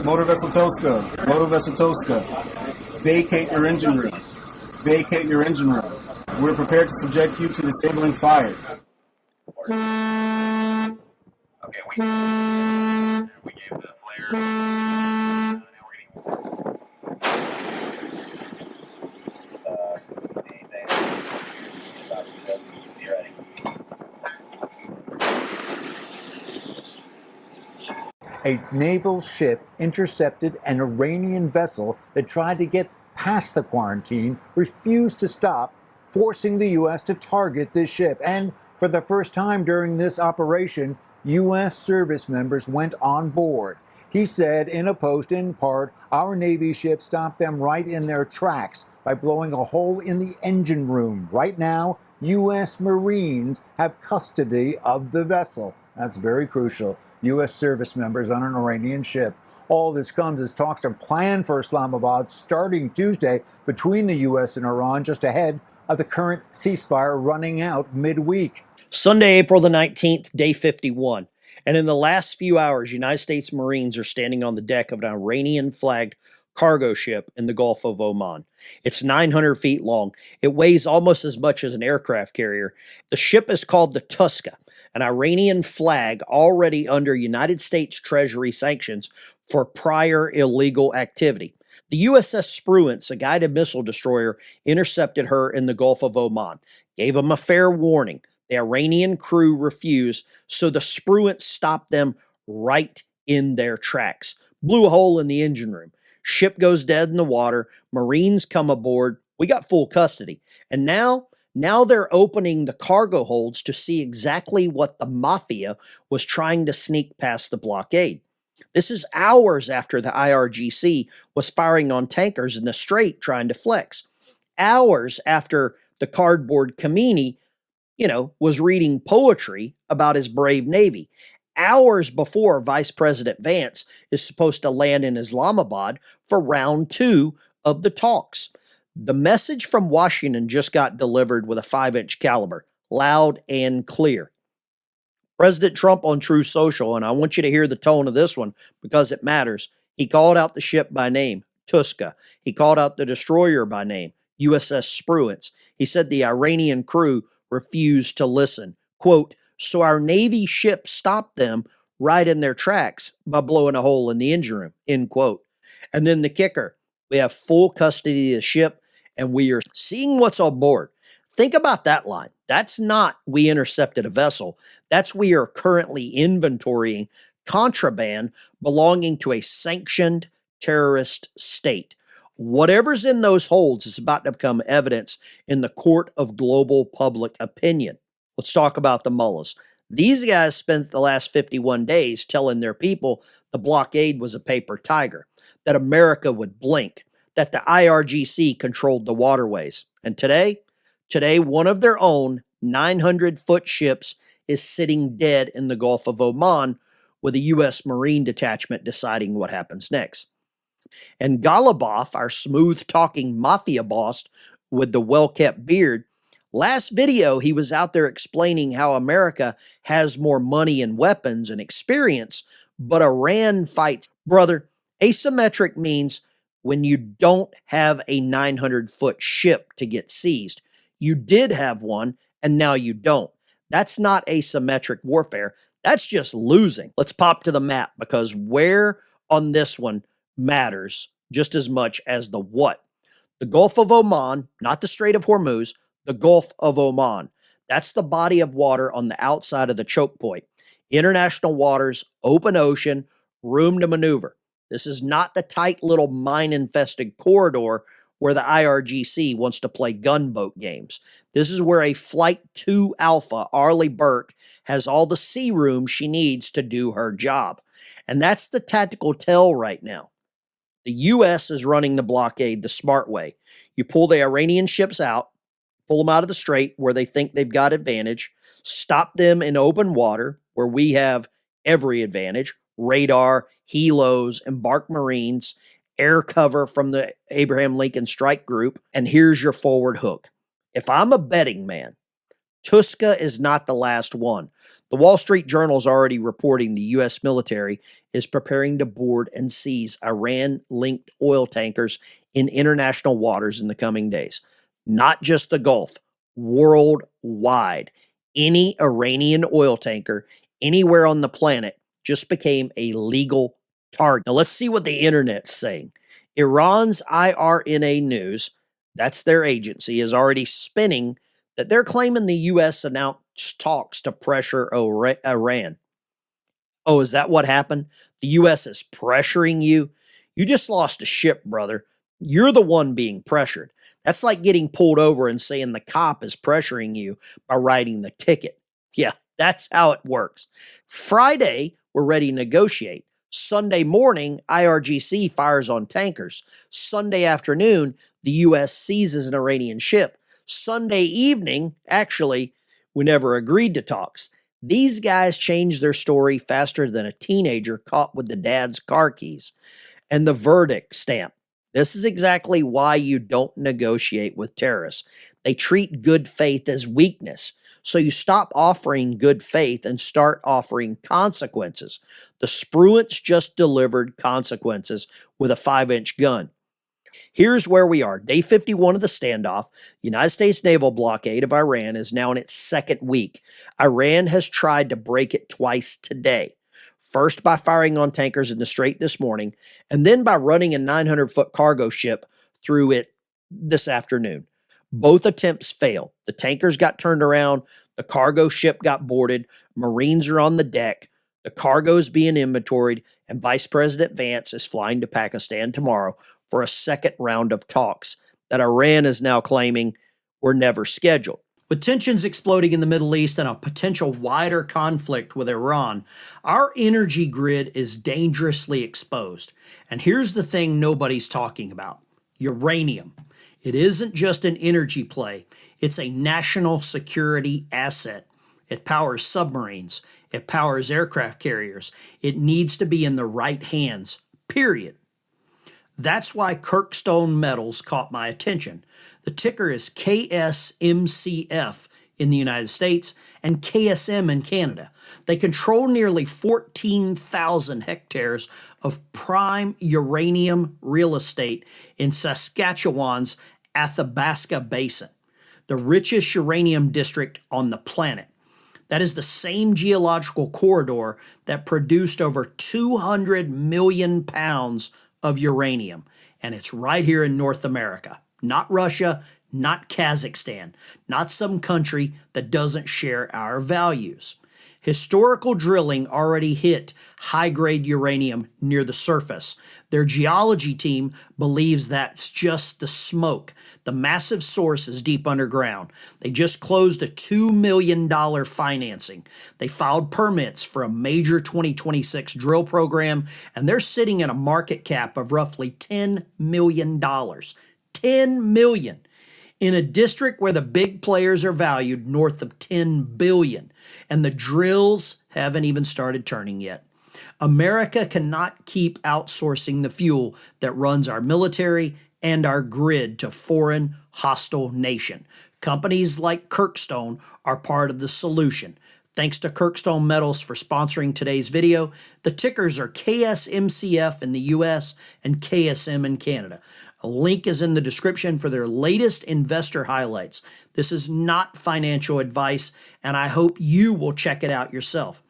Motor vessel TOUSKA. Motor vessel TOUSKA. Vacate your engine room. Vacate your engine room. We're prepared to subject you to disabling fire. Okay, we gave the flare. Now we're getting anything about to be ready. A naval ship intercepted an Iranian vessel that tried to get past the quarantine, refused to stop, forcing the U.S. to target this ship. And for the first time during this operation, U.S. service members went on board. He said in a post, in part, our Navy ship stopped them right in their tracks by blowing a hole in the engine room. Right now, U.S. Marines have custody of the vessel. That's very crucial. U.S. service members on an Iranian ship. All this comes as talks are planned for Islamabad starting Tuesday between the U.S. and Iran, just ahead of the current ceasefire running out midweek. Sunday, April the 19th, day 51. And in the last few hours, United States Marines are standing on the deck of an Iranian-flagged cargo ship in the Gulf of Oman. It's 900 feet long. It weighs almost as much as an aircraft carrier. The ship is called the TOUSKA, an Iranian flag already under United States Treasury sanctions for prior illegal activity. The USS Spruance, a guided missile destroyer, intercepted her in the Gulf of Oman, gave them a fair warning. The Iranian crew refused, so the Spruance stopped them right in their tracks, blew a hole in the engine room. Ship goes dead in the water. Marines come aboard. We got full custody. And now they're opening the cargo holds to see exactly what the mafia was trying to sneak past the blockade. This is hours after the IRGC was firing on tankers in the Strait trying to flex. Hours after the cardboard Khamenei, was reading poetry about his brave Navy. Hours before Vice President Vance is supposed to land in Islamabad for round 2 of the talks. The message from Washington just got delivered with a 5-inch caliber, loud and clear. President Trump on True Social, and I want you to hear the tone of this one because it matters. He called out the ship by name, TOUSKA. He called out the destroyer by name, USS Spruance. He said the Iranian crew refused to listen. Quote, so our Navy ship stopped them right in their tracks by blowing a hole in the engine room, end quote. And then the kicker, we have full custody of the ship and we are seeing what's on board. Think about that line. That's not we intercepted a vessel. That's we are currently inventorying contraband belonging to a sanctioned terrorist state. Whatever's in those holds is about to become evidence in the court of global public opinion. Let's talk about the mullahs. These guys spent the last 51 days telling their people the blockade was a paper tiger, that America would blink, that the IRGC controlled the waterways. And today, one of their own 900-foot ships is sitting dead in the Gulf of Oman with a U.S. Marine detachment deciding what happens next. And Golubov, our smooth-talking mafia boss with the well-kept beard, last video he was out there explaining how America has more money and weapons and experience, but Iran fights. Brother, asymmetric means when you don't have a 900-foot ship to get seized. You did have one, and now you don't. That's not asymmetric warfare. That's just losing. Let's pop to the map because where on this one matters just as much as the what. The Gulf of Oman, not the Strait of Hormuz, the Gulf of Oman. That's the body of water on the outside of the choke point. International waters, open ocean, room to maneuver. This is not the tight little mine-infested corridor where the IRGC wants to play gunboat games. This is where a Flight IIA Arleigh Burke has all the sea room she needs to do her job. And that's the tactical tell right now. The U.S. is running the blockade the smart way. You pull the Iranian ships out, pull them out of the strait where they think they've got advantage, stop them in open water where we have every advantage, radar, helos, embarked Marines, air cover from the Abraham Lincoln Strike Group, and here's your forward hook. If I'm a betting man, TOUSKA is not the last one. The Wall Street Journal is already reporting the U.S. military is preparing to board and seize Iran-linked oil tankers in international waters in the coming days. Not just the Gulf, worldwide. Any Iranian oil tanker anywhere on the planet just became a legal target. Now let's see what the internet's saying. Iran's IRNA News, that's their agency, is already spinning that they're claiming the U.S. announced talks to pressure Iran. Oh, is that what happened? The U.S. is pressuring you? You just lost a ship, brother. You're the one being pressured. That's like getting pulled over and saying the cop is pressuring you by writing the ticket. Yeah, that's how it works. Friday, we're ready to negotiate. Sunday morning, IRGC fires on tankers. Sunday afternoon, the U.S. seizes an Iranian ship. Sunday evening, actually, we never agreed to talks. These guys changed their story faster than a teenager caught with the dad's car keys. And the verdict stamp. This is exactly why you don't negotiate with terrorists. They treat good faith as weakness. So you stop offering good faith and start offering consequences. The Spruance just delivered consequences with a 5-inch gun. Here's where we are. Day 51 of the standoff. The United States naval blockade of Iran is now in its second week. Iran has tried to break it twice today. First by firing on tankers in the Strait this morning, and then by running a 900-foot cargo ship through it this afternoon. Both attempts failed. The tankers got turned around, the cargo ship got boarded, Marines are on the deck, the cargo is being inventoried, and Vice President Vance is flying to Pakistan tomorrow for a second round of talks that Iran is now claiming were never scheduled. With tensions exploding in the Middle East and a potential wider conflict with Iran, our energy grid is dangerously exposed. And here's the thing nobody's talking about: uranium. It isn't just an energy play, it's a national security asset. It powers submarines, it powers aircraft carriers. It needs to be in the right hands, period. That's why Kirkstone Metals caught my attention. The ticker is KSMCF in the United States and KSM in Canada. They control nearly 14,000 hectares of prime uranium real estate in Saskatchewan's Athabasca Basin, the richest uranium district on the planet. That is the same geological corridor that produced over 200 million pounds of uranium, and it's right here in North America. Not Russia, not Kazakhstan, not some country that doesn't share our values. Historical drilling already hit high-grade uranium near the surface. Their geology team believes that's just the smoke. The massive source is deep underground. They just closed a $2 million financing. They filed permits for a major 2026 drill program, and they're sitting at a market cap of roughly $10 million. $10 million. In a district where the big players are valued north of $10 billion, and the drills haven't even started turning yet. America cannot keep outsourcing the fuel that runs our military and our grid to foreign hostile nation. Companies like Kirkstone are part of the solution. Thanks to Kirkstone Metals for sponsoring today's video. The tickers are KSMCF in the US and KSM in Canada. A link is in the description for their latest investor highlights. This is not financial advice, and I hope you will check it out yourself.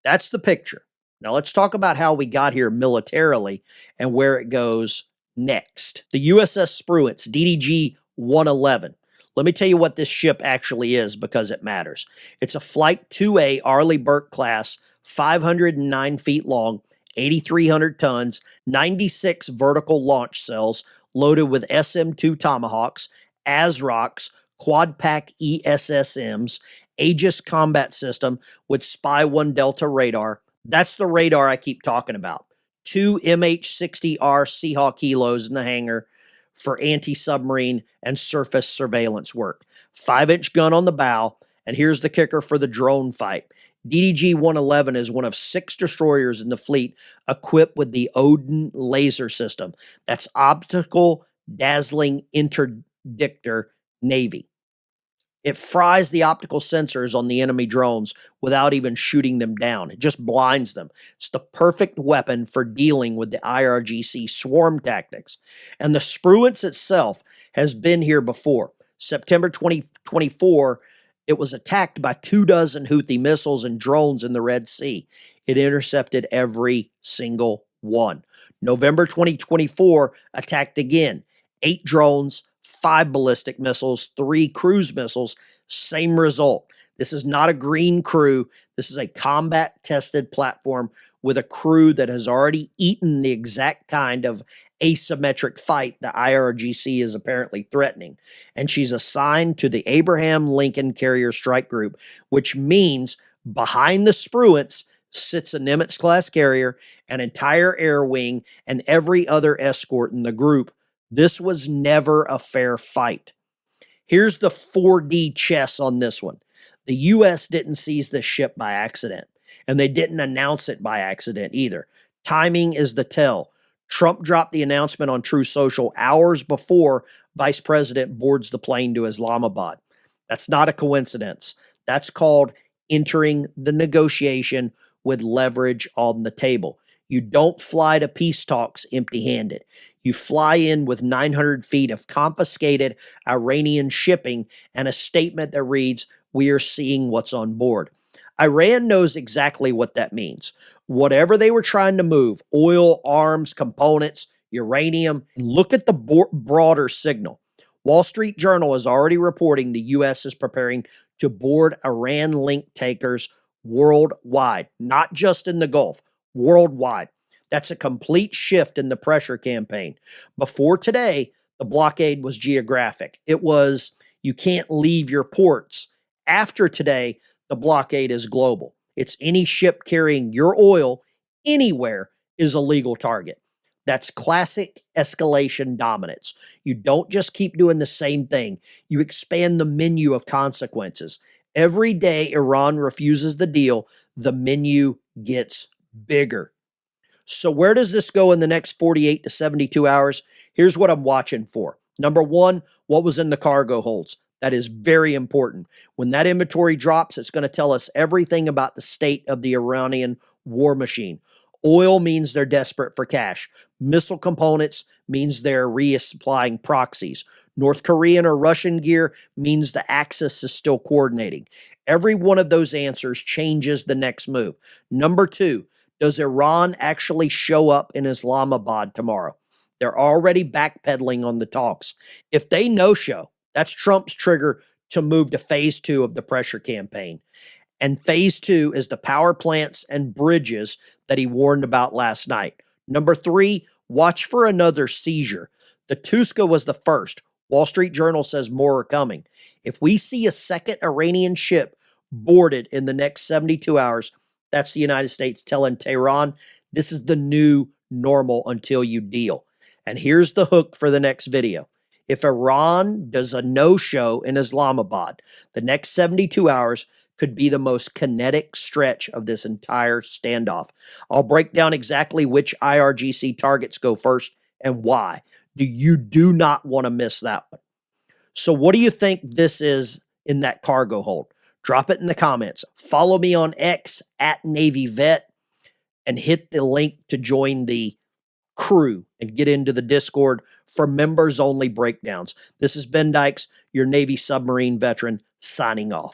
That's the picture. Now let's talk about how we got here militarily and where it goes next. The USS Spruance, DDG-111. Let me tell you what this ship actually is because it matters. It's a Flight IIA Arleigh Burke class, 509 feet long, 8,300 tons, 96 vertical launch cells, loaded with SM-2 Tomahawks, ASROCs, quad-pack ESSMs, Aegis combat system with Spy-1 Delta radar. That's the radar I keep talking about. 2 MH-60R Seahawk helos in the hangar for anti-submarine and surface surveillance work. 5-inch gun on the bow, and here's the kicker for the drone fight. DDG-111 is one of 6 destroyers in the fleet equipped with the ODIN laser system. That's Optical Dazzling Interdictor Navy. It fries the optical sensors on the enemy drones without even shooting them down. It just blinds them. It's the perfect weapon for dealing with the IRGC swarm tactics. And the Spruance itself has been here before. September 2024, it was attacked by 24 Houthi missiles and drones in the Red Sea. It intercepted every single one. November 2024, attacked again. 8 drones, 5 ballistic missiles, 3 cruise missiles, same result. This is not a green crew. This is a combat-tested platform with a crew that has already eaten the exact kind of asymmetric fight the IRGC is apparently threatening. And she's assigned to the Abraham Lincoln Carrier Strike Group, which means behind the Spruance sits a Nimitz-class carrier, an entire air wing, and every other escort in the group. This was never a fair fight. Here's the 4D chess on this one. The U.S. didn't seize this ship by accident, and they didn't announce it by accident either. Timing is the tell. Trump dropped the announcement on True Social hours before Vice President boards the plane to Islamabad. That's not a coincidence. That's called entering the negotiation with leverage on the table. You don't fly to peace talks empty-handed. You fly in with 900 feet of confiscated Iranian shipping and a statement that reads, "We are seeing what's on board." Iran knows exactly what that means. Whatever they were trying to move, oil, arms, components, uranium, look at the broader signal. Wall Street Journal is already reporting the U.S. is preparing to board Iran-linked tankers worldwide, not just in the Gulf, worldwide. That's a complete shift in the pressure campaign. Before today, the blockade was geographic. It was, you can't leave your ports. After today, the blockade is global. It's any ship carrying your oil anywhere is a legal target. That's classic escalation dominance. You don't just keep doing the same thing. You expand the menu of consequences. Every day Iran refuses the deal, the menu gets bigger. So where does this go in the next 48 to 72 hours? Here's what I'm watching for. Number one, what was in the cargo holds? That is very important. When that inventory drops, it's going to tell us everything about the state of the Iranian war machine. Oil means they're desperate for cash. Missile components means they're resupplying proxies. North Korean or Russian gear means the Axis is still coordinating. Every one of those answers changes the next move. Number two, does Iran actually show up in Islamabad tomorrow? They're already backpedaling on the talks. If they no-show, that's Trump's trigger to move to phase 2 of the pressure campaign. And phase 2 is the power plants and bridges that he warned about last night. Number 3, watch for another seizure. The TOUSKA was the first. Wall Street Journal says more are coming. If we see a second Iranian ship boarded in the next 72 hours, that's the United States telling Tehran, this is the new normal until you deal. And here's the hook for the next video. If Iran does a no-show in Islamabad, the next 72 hours could be the most kinetic stretch of this entire standoff. I'll break down exactly which IRGC targets go first and why. You do not want to miss that one. So what do you think this is in that cargo hold? Drop it in the comments. Follow me on X @NavyVet and hit the link to join the crew and get into the Discord for members-only breakdowns. This is Ben Dykes, your Navy submarine veteran, signing off.